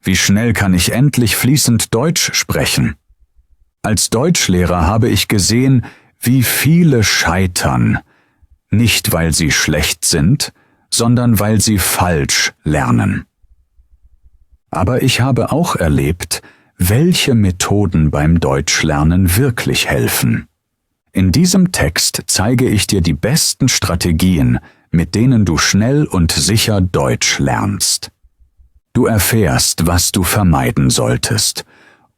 Wie schnell kann ich endlich fließend Deutsch sprechen? Als Deutschlehrer habe ich gesehen, wie viele scheitern, nicht weil sie schlecht sind, sondern weil sie falsch lernen. Aber ich habe auch erlebt, welche Methoden beim Deutschlernen wirklich helfen. In diesem Text zeige ich dir die besten Strategien, mit denen du schnell und sicher Deutsch lernst. Du erfährst, was du vermeiden solltest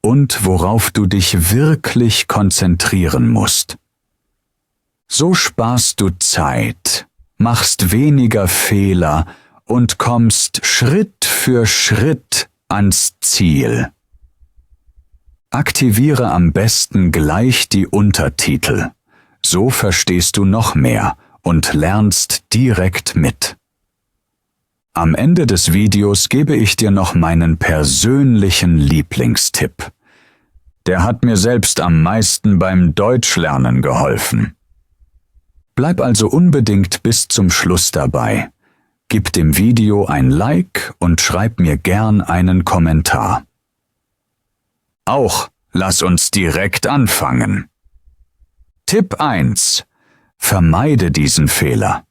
und worauf du dich wirklich konzentrieren musst. So sparst du Zeit, machst weniger Fehler und kommst Schritt für Schritt ans Ziel. Aktiviere am besten gleich die Untertitel. So verstehst du noch mehr und lernst direkt mit. Am Ende des Videos gebe ich dir noch meinen persönlichen Lieblingstipp. Der hat mir selbst am meisten beim Deutschlernen geholfen. Bleib also unbedingt bis zum Schluss dabei. Gib dem Video ein Like und schreib mir gern einen Kommentar. Auch lass uns direkt anfangen. Tipp 1. Vermeide diesen Fehler.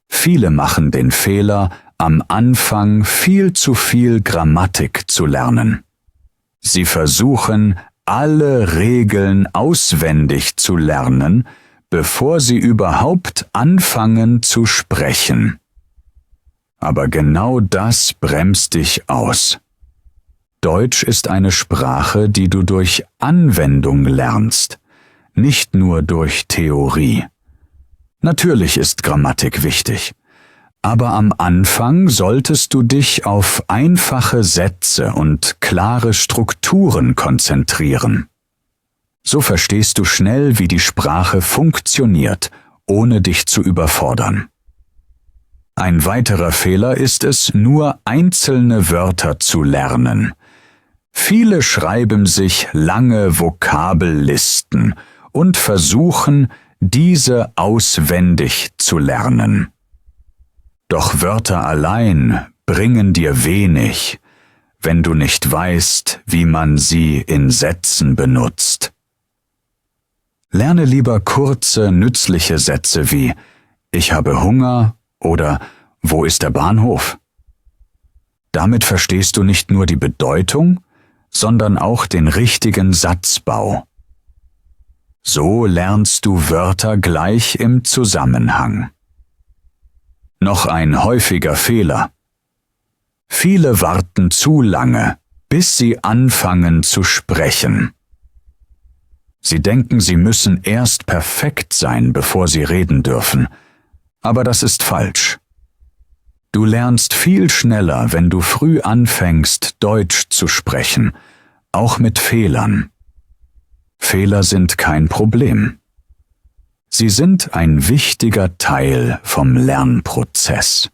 Viele machen den Fehler, am Anfang viel zu viel Grammatik zu lernen. Sie versuchen, alle Regeln auswendig zu lernen, bevor sie überhaupt anfangen zu sprechen. Aber genau das bremst dich aus. Deutsch ist eine Sprache, die du durch Anwendung lernst, nicht nur durch Theorie. Natürlich ist Grammatik wichtig, aber am Anfang solltest du dich auf einfache Sätze und klare Strukturen konzentrieren. So verstehst du schnell, wie die Sprache funktioniert, ohne dich zu überfordern. Ein weiterer Fehler ist es, nur einzelne Wörter zu lernen. Viele schreiben sich lange Vokabellisten und versuchen, diese auswendig zu lernen. Doch Wörter allein bringen dir wenig, wenn du nicht weißt, wie man sie in Sätzen benutzt. Lerne lieber kurze, nützliche Sätze wie „Ich habe Hunger“ oder „Wo ist der Bahnhof?“ Damit verstehst du nicht nur die Bedeutung, sondern auch den richtigen Satzbau. So lernst du Wörter gleich im Zusammenhang. Noch ein häufiger Fehler. Viele warten zu lange, bis sie anfangen zu sprechen. Sie denken, sie müssen erst perfekt sein, bevor sie reden dürfen. Aber das ist falsch. Du lernst viel schneller, wenn du früh anfängst, Deutsch zu sprechen, auch mit Fehlern. Fehler sind kein Problem. Sie sind ein wichtiger Teil vom Lernprozess.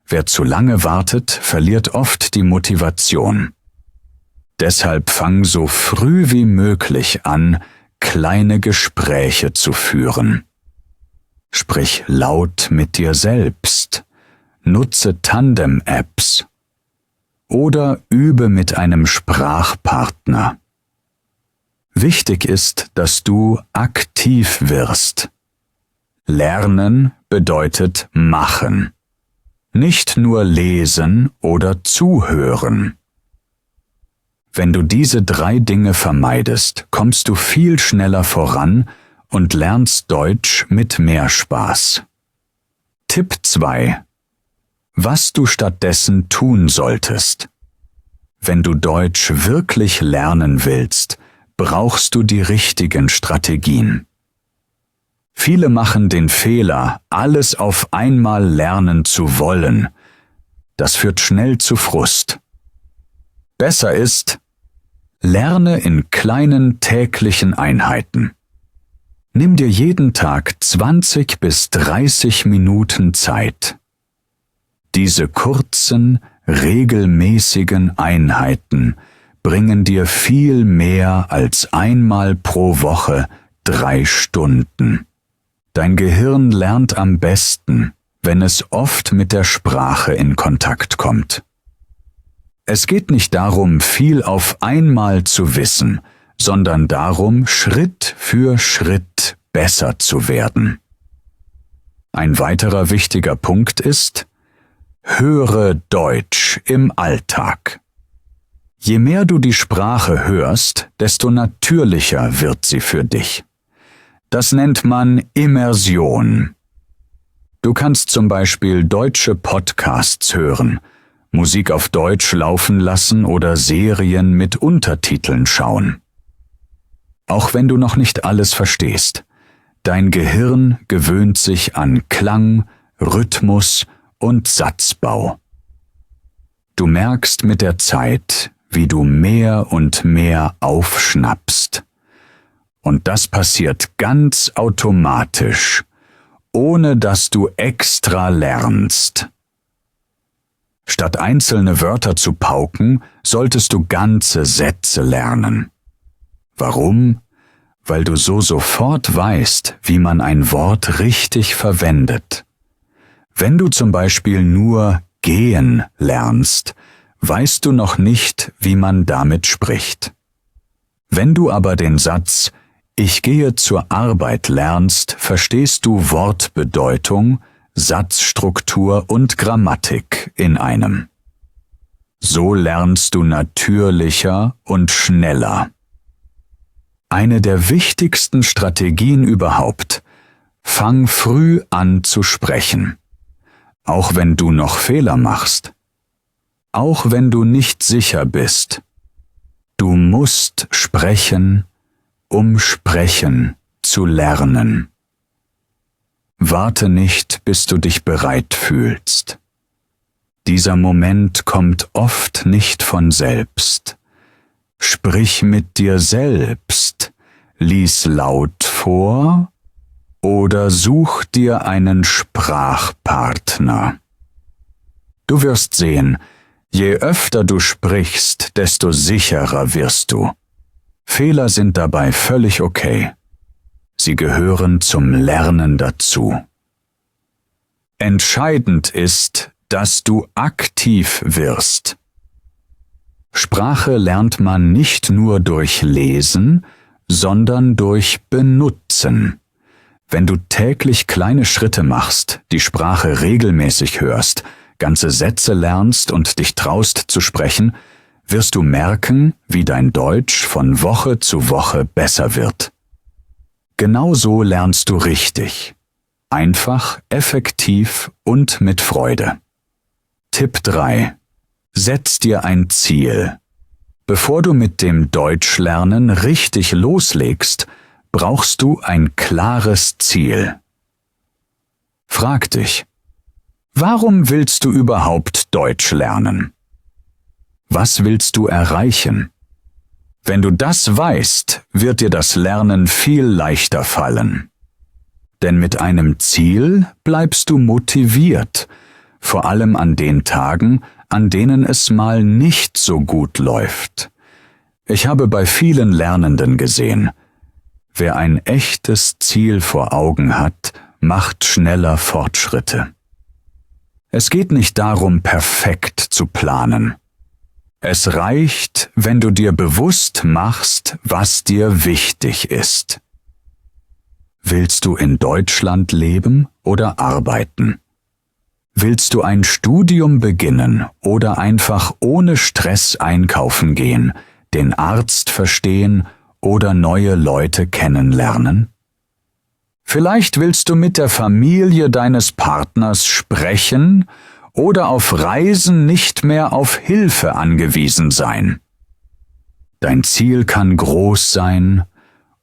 Wer zu lange wartet, verliert oft die Motivation. Deshalb fang so früh wie möglich an, kleine Gespräche zu führen. Sprich laut mit dir selbst, nutze Tandem-Apps oder übe mit einem Sprachpartner. Wichtig ist, dass du aktiv wirst. Lernen bedeutet machen, nicht nur lesen oder zuhören. Wenn du diese 3 Dinge vermeidest, kommst du viel schneller voran und lernst Deutsch mit mehr Spaß. Tipp 2. Was du stattdessen tun solltest. Wenn du Deutsch wirklich lernen willst, brauchst du die richtigen Strategien. Viele machen den Fehler, alles auf einmal lernen zu wollen. Das führt schnell zu Frust. Besser ist, lerne in kleinen täglichen Einheiten. Nimm dir jeden Tag 20 bis 30 Minuten Zeit. Diese kurzen, regelmäßigen Einheiten bringen dir viel mehr als einmal pro Woche 3 Stunden. Dein Gehirn lernt am besten, wenn es oft mit der Sprache in Kontakt kommt. Es geht nicht darum, viel auf einmal zu wissen, sondern darum, Schritt für Schritt besser zu werden. Ein weiterer wichtiger Punkt ist: Höre Deutsch im Alltag. Je mehr du die Sprache hörst, desto natürlicher wird sie für dich. Das nennt man Immersion. Du kannst zum Beispiel deutsche Podcasts hören, Musik auf Deutsch laufen lassen oder Serien mit Untertiteln schauen. Auch wenn du noch nicht alles verstehst, dein Gehirn gewöhnt sich an Klang, Rhythmus und Satzbau. Du merkst mit der Zeit, wie du mehr und mehr aufschnappst. Und das passiert ganz automatisch, ohne dass du extra lernst. Statt einzelne Wörter zu pauken, solltest du ganze Sätze lernen. Warum? Weil du so sofort weißt, wie man ein Wort richtig verwendet. Wenn du zum Beispiel nur gehen lernst, weißt du noch nicht, wie man damit spricht. Wenn du aber den Satz „Ich gehe zur Arbeit“ lernst, verstehst du Wortbedeutung, Satzstruktur und Grammatik in einem. So lernst du natürlicher und schneller. Eine der wichtigsten Strategien überhaupt: Fang früh an zu sprechen. Auch wenn du noch Fehler machst. Auch wenn du nicht sicher bist. Du musst sprechen, um sprechen zu lernen. Warte nicht, bis du dich bereit fühlst. Dieser Moment kommt oft nicht von selbst. Sprich mit dir selbst, lies laut vor oder such dir einen Sprachpartner. Du wirst sehen, je öfter du sprichst, desto sicherer wirst du. Fehler sind dabei völlig okay. Sie gehören zum Lernen dazu. Entscheidend ist, dass du aktiv wirst. Sprache lernt man nicht nur durch Lesen, sondern durch Benutzen. Wenn du täglich kleine Schritte machst, die Sprache regelmäßig hörst, ganze Sätze lernst und dich traust zu sprechen, wirst du merken, wie dein Deutsch von Woche zu Woche besser wird. Genau so lernst du richtig. Einfach, effektiv und mit Freude. Tipp 3. Setz dir ein Ziel. Bevor du mit dem Deutschlernen richtig loslegst, brauchst du ein klares Ziel. Frag dich: Warum willst du überhaupt Deutsch lernen? Was willst du erreichen? Wenn du das weißt, wird dir das Lernen viel leichter fallen. Denn mit einem Ziel bleibst du motiviert, vor allem an den Tagen, an denen es mal nicht so gut läuft. Ich habe bei vielen Lernenden gesehen, wer ein echtes Ziel vor Augen hat, macht schneller Fortschritte. Es geht nicht darum, perfekt zu planen. Es reicht, wenn du dir bewusst machst, was dir wichtig ist. Willst du in Deutschland leben oder arbeiten? Willst du ein Studium beginnen oder einfach ohne Stress einkaufen gehen, den Arzt verstehen oder neue Leute kennenlernen? Vielleicht willst du mit der Familie deines Partners sprechen oder auf Reisen nicht mehr auf Hilfe angewiesen sein. Dein Ziel kann groß sein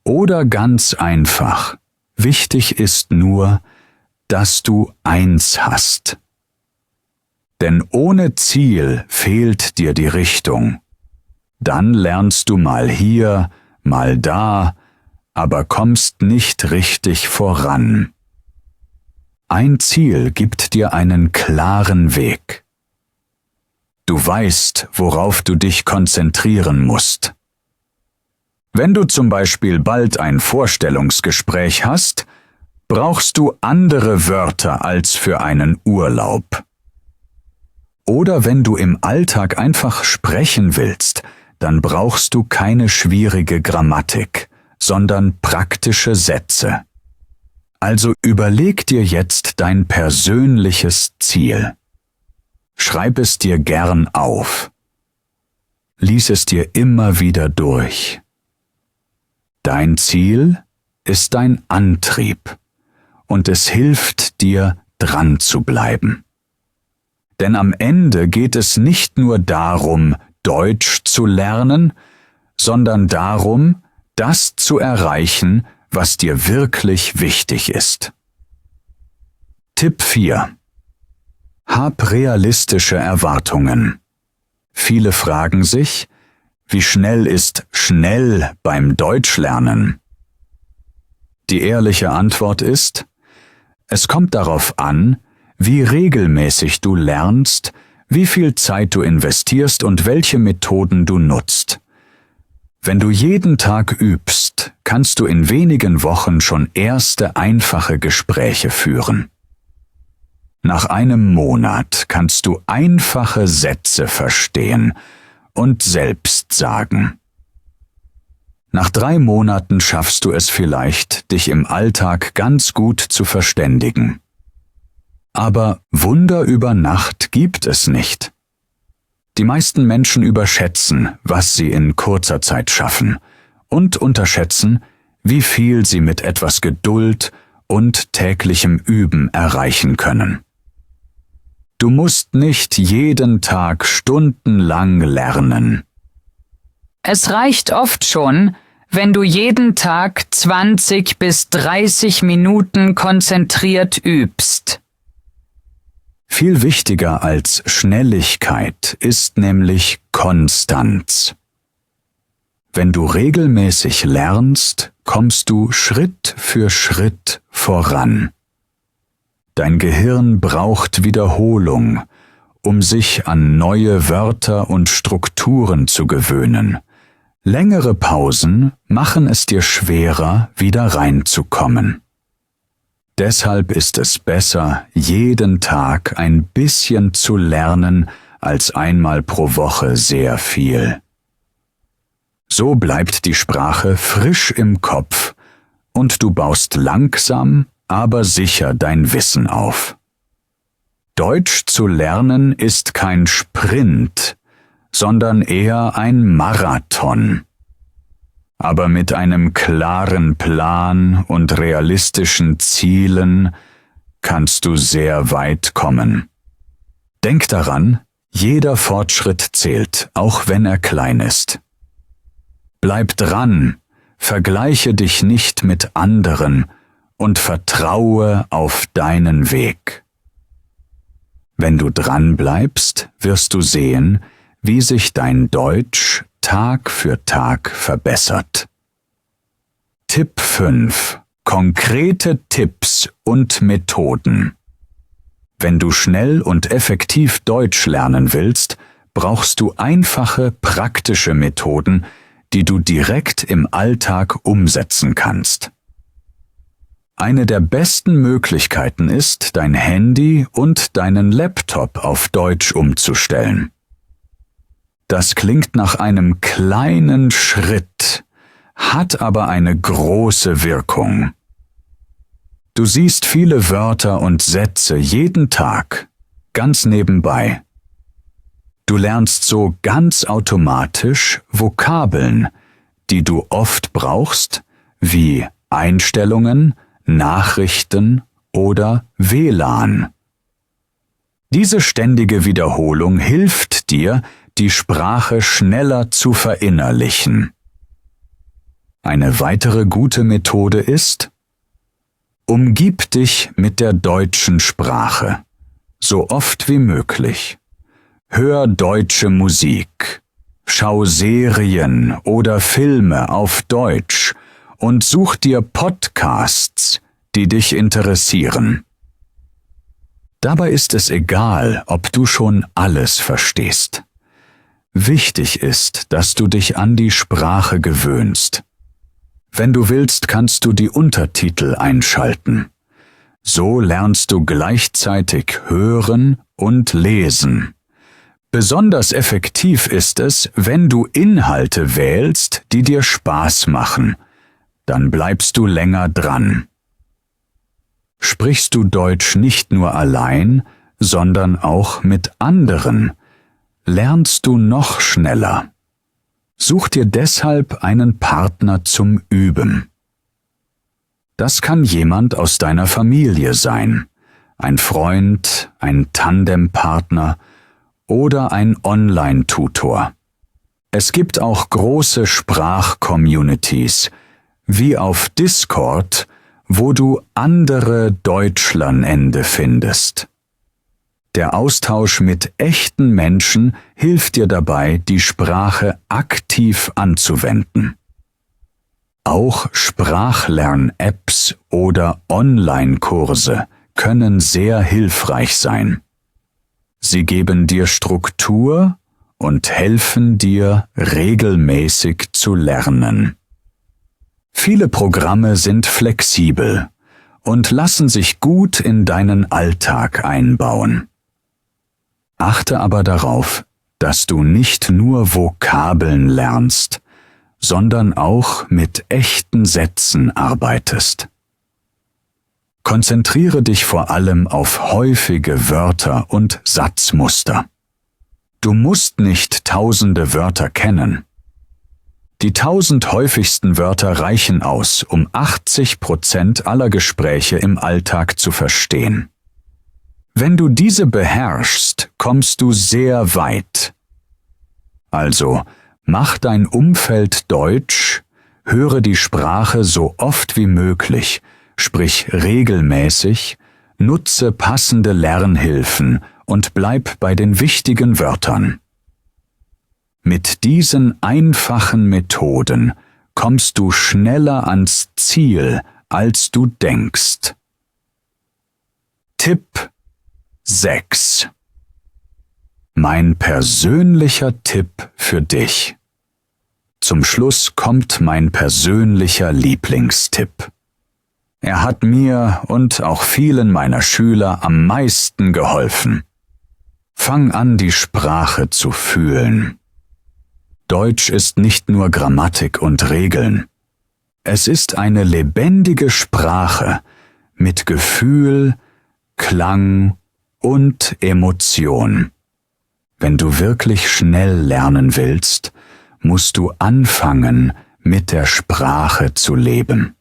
oder ganz einfach. Wichtig ist nur, dass du eins hast. Denn ohne Ziel fehlt dir die Richtung. Dann lernst du mal hier, mal da, aber kommst nicht richtig voran. Ein Ziel gibt dir einen klaren Weg. Du weißt, worauf du dich konzentrieren musst. Wenn du zum Beispiel bald ein Vorstellungsgespräch hast, brauchst du andere Wörter als für einen Urlaub. Oder wenn du im Alltag einfach sprechen willst, dann brauchst du keine schwierige Grammatik, sondern praktische Sätze. Also überleg dir jetzt dein persönliches Ziel. Schreib es dir gern auf. Lies es dir immer wieder durch. Dein Ziel ist dein Antrieb und es hilft dir, dran zu bleiben. Denn am Ende geht es nicht nur darum, Deutsch zu lernen, sondern darum, das zu erreichen, was dir wirklich wichtig ist. Tipp 4. Hab realistische Erwartungen. Viele fragen sich, wie schnell ist schnell beim Deutschlernen? Die ehrliche Antwort ist, es kommt darauf an, wie regelmäßig du lernst, wie viel Zeit du investierst und welche Methoden du nutzt. Wenn du jeden Tag übst, kannst du in wenigen Wochen schon erste einfache Gespräche führen. Nach einem Monat kannst du einfache Sätze verstehen und selbst sagen. Nach 3 Monaten schaffst du es vielleicht, dich im Alltag ganz gut zu verständigen. Aber Wunder über Nacht gibt es nicht. Die meisten Menschen überschätzen, was sie in kurzer Zeit schaffen, und unterschätzen, wie viel sie mit etwas Geduld und täglichem Üben erreichen können. Du musst nicht jeden Tag stundenlang lernen. Es reicht oft schon, wenn du jeden Tag 20 bis 30 Minuten konzentriert übst. Viel wichtiger als Schnelligkeit ist nämlich Konstanz. Wenn du regelmäßig lernst, kommst du Schritt für Schritt voran. Dein Gehirn braucht Wiederholung, um sich an neue Wörter und Strukturen zu gewöhnen. Längere Pausen machen es dir schwerer, wieder reinzukommen. Deshalb ist es besser, jeden Tag ein bisschen zu lernen, als einmal pro Woche sehr viel. So bleibt die Sprache frisch im Kopf und du baust langsam, aber sicher dein Wissen auf. Deutsch zu lernen ist kein Sprint, sondern eher ein Marathon. Aber mit einem klaren Plan und realistischen Zielen kannst du sehr weit kommen. Denk daran, jeder Fortschritt zählt, auch wenn er klein ist. Bleib dran, vergleiche dich nicht mit anderen und vertraue auf deinen Weg. Wenn du dran bleibst, wirst du sehen, wie sich dein Deutsch Tag für Tag verbessert. Tipp 5. Konkrete Tipps und Methoden. Wenn du schnell und effektiv Deutsch lernen willst, brauchst du einfache, praktische Methoden, die du direkt im Alltag umsetzen kannst. Eine der besten Möglichkeiten ist, dein Handy und deinen Laptop auf Deutsch umzustellen. Das klingt nach einem kleinen Schritt, hat aber eine große Wirkung. Du siehst viele Wörter und Sätze jeden Tag, ganz nebenbei. Du lernst so ganz automatisch Vokabeln, die du oft brauchst, wie Einstellungen, Nachrichten oder WLAN. Diese ständige Wiederholung hilft dir, die Sprache schneller zu verinnerlichen. Eine weitere gute Methode ist: Umgib dich mit der deutschen Sprache, so oft wie möglich. Hör deutsche Musik, schau Serien oder Filme auf Deutsch und such dir Podcasts, die dich interessieren. Dabei ist es egal, ob du schon alles verstehst. Wichtig ist, dass du dich an die Sprache gewöhnst. Wenn du willst, kannst du die Untertitel einschalten. So lernst du gleichzeitig hören und lesen. Besonders effektiv ist es, wenn du Inhalte wählst, die dir Spaß machen. Dann bleibst du länger dran. Sprichst du Deutsch nicht nur allein, sondern auch mit anderen, lernst du noch schneller. Such dir deshalb einen Partner zum Üben. Das kann jemand aus deiner Familie sein, ein Freund, ein Tandempartner oder ein Online-Tutor. Es gibt auch große Sprachcommunities, wie auf Discord, wo du andere Deutschlernende findest. Der Austausch mit echten Menschen hilft dir dabei, die Sprache aktiv anzuwenden. Auch Sprachlern-Apps oder Online-Kurse können sehr hilfreich sein. Sie geben dir Struktur und helfen dir, regelmäßig zu lernen. Viele Programme sind flexibel und lassen sich gut in deinen Alltag einbauen. Achte aber darauf, dass du nicht nur Vokabeln lernst, sondern auch mit echten Sätzen arbeitest. Konzentriere dich vor allem auf häufige Wörter und Satzmuster. Du musst nicht tausende Wörter kennen. Die 1000 häufigsten Wörter reichen aus, um 80% aller Gespräche im Alltag zu verstehen. Wenn du diese beherrschst, kommst du sehr weit. Also, mach dein Umfeld deutsch, höre die Sprache so oft wie möglich, sprich regelmäßig, nutze passende Lernhilfen und bleib bei den wichtigen Wörtern. Mit diesen einfachen Methoden kommst du schneller ans Ziel, als du denkst. Tipp 6. Mein persönlicher Tipp für dich. Zum Schluss kommt mein persönlicher Lieblingstipp. Er hat mir und auch vielen meiner Schüler am meisten geholfen. Fang an, die Sprache zu fühlen. Deutsch ist nicht nur Grammatik und Regeln. Es ist eine lebendige Sprache mit Gefühl, Klang und Emotion. Wenn du wirklich schnell lernen willst, musst du anfangen, mit der Sprache zu leben.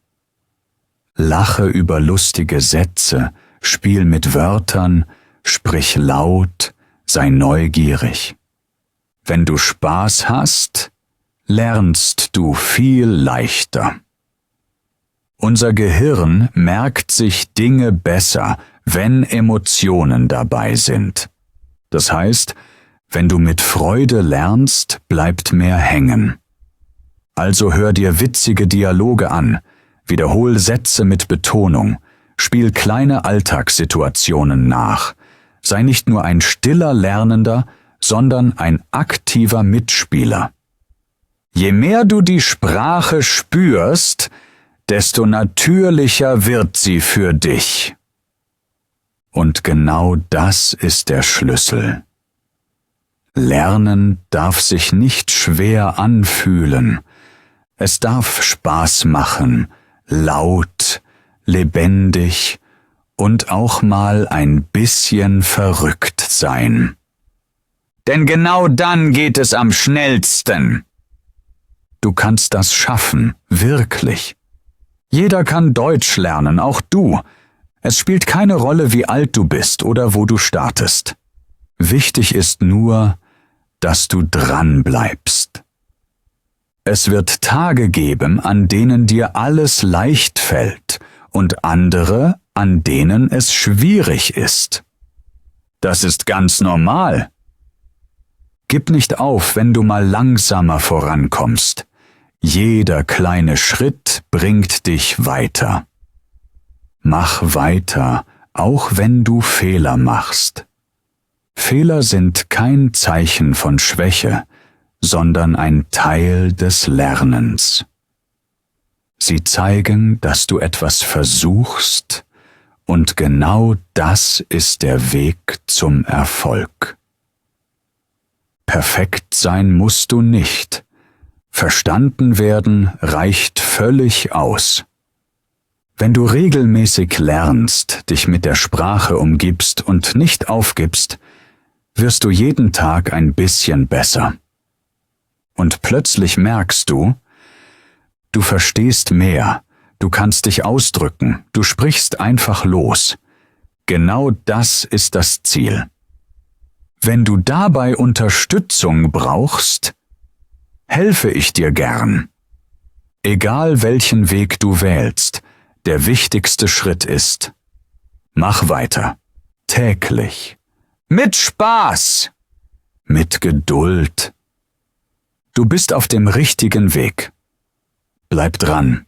Lache über lustige Sätze, spiel mit Wörtern, sprich laut, sei neugierig. Wenn du Spaß hast, lernst du viel leichter. Unser Gehirn merkt sich Dinge besser, wenn Emotionen dabei sind. Das heißt, wenn du mit Freude lernst, bleibt mehr hängen. Also hör dir witzige Dialoge an, wiederhol Sätze mit Betonung, spiel kleine Alltagssituationen nach, sei nicht nur ein stiller Lernender, sondern ein aktiver Mitspieler. Je mehr du die Sprache spürst, desto natürlicher wird sie für dich. Und genau das ist der Schlüssel. Lernen darf sich nicht schwer anfühlen. Es darf Spaß machen, laut, lebendig und auch mal ein bisschen verrückt sein. Denn genau dann geht es am schnellsten. Du kannst das schaffen, wirklich. Jeder kann Deutsch lernen, auch du. Es spielt keine Rolle, wie alt du bist oder wo du startest. Wichtig ist nur, dass du dran bleibst. Es wird Tage geben, an denen dir alles leicht fällt und andere, an denen es schwierig ist. Das ist ganz normal. Gib nicht auf, wenn du mal langsamer vorankommst. Jeder kleine Schritt bringt dich weiter. Mach weiter, auch wenn du Fehler machst. Fehler sind kein Zeichen von Schwäche, sondern ein Teil des Lernens. Sie zeigen, dass du etwas versuchst, und genau das ist der Weg zum Erfolg. Perfekt sein musst du nicht. Verstanden werden reicht völlig aus. Wenn du regelmäßig lernst, dich mit der Sprache umgibst und nicht aufgibst, wirst du jeden Tag ein bisschen besser. Und plötzlich merkst du, du verstehst mehr, du kannst dich ausdrücken, du sprichst einfach los. Genau das ist das Ziel. Wenn du dabei Unterstützung brauchst, helfe ich dir gern. Egal welchen Weg du wählst, der wichtigste Schritt ist: mach weiter, täglich, mit Spaß, mit Geduld. Du bist auf dem richtigen Weg. Bleib dran.